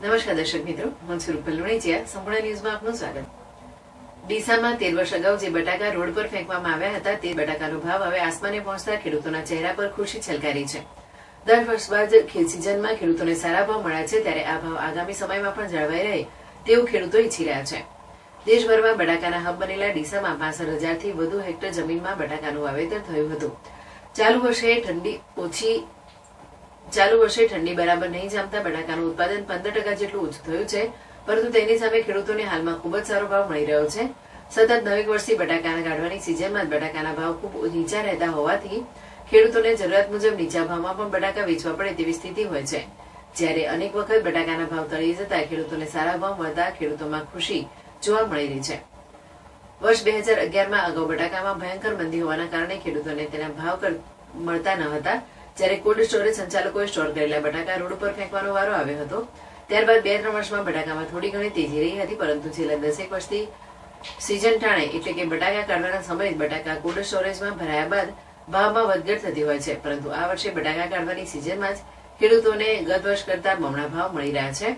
નમસ્કાર દર્શક મિત્રો, હું છું રૂપલ લુણીચિયા. સંપૂર્ણ ન્યૂઝમાં આપનું સ્વાગત. ડીસામાં 13 વર્ષ અગાઉ જે બટાકા રોડ પર ફેંકવામાં આવ્યા હતા તે બટાકાનો ભાવ હવે આસમાને પહોંચતા ખેડૂતોના ચહેરા પર ખુશી છલકારી છે. 10 વર્ષ બાદ ખેત સિઝનમાં ખેડૂતોને સારા ભાવ મળ્યા છે, ત્યારે આ ભાવ આગામી સમયમાં પણ જળવાઈ રહે તેવું ખેડૂતો ઈચ્છી રહ્યા છે. દેશભરમાં બટાકાના હબ બનેલા ડીસામાં 65,000 થી વધુ હેક્ટર જમીનમાં બટાકાનું વાવેતર થયું હતું. ચાલુ વર્ષે ઠંડી બરાબર નહીં જામતા બટાકાનું ઉત્પાદન 15% જેટલું ઓછું થયું છે, પરંતુ તેની સામે ખેડૂતોને હાલમાં ખૂબ જ સારો ભાવ મળી રહ્યો છે. સતત 9 વર્ષથી બટાકાના કાઢવાની સિઝનમાં જ બટાકાના ભાવ ખૂબ નીચા રહેતા હોવાથી ખેડૂતોને જરૂરિયાત મુજબ નીચા ભાવમાં પણ બટાકા વેચવા પડે તેવી સ્થિતિ હોય છે. જ્યારે અનેક વખત બટાકાના ભાવ તળી જતા ખેડૂતોને સારા ભાવ મળતા ખેડૂતોમાં ખુશી જોવા મળી રહી છે. વર્ષ 2011માં અગાઉ બટાકામાં ભયંકર મંદી હોવાના કારણે ખેડૂતોને તેના ભાવ મળતા ન હતા. જ્યારે કોલ્ડ સ્ટોરેજ સંચાલકોએ સ્ટોર કરેલા બટાકા રોડ ઉપર ફેંકવાનો વારો આવ્યો હતો. ત્યારબાદ 2-3 વર્ષમાં બટાકામાં થોડી ઘણી તેજી રહી હતી, પરંતુ છેલ્લા 10 વર્ષથી સિઝન ટાણે એટલે કે બટાકા કાઢવાના સમયે બટાકા કોલ્ડ સ્ટોરેજમાં ભરાયા બાદ ભાવમાં વધઘટ થતી હોય છે. પરંતુ આ વર્ષે બટાકા કાઢવાની સિઝનમાં જ ખેડૂતોને ગત વર્ષ કરતા બમણા ભાવ મળી રહ્યા છે.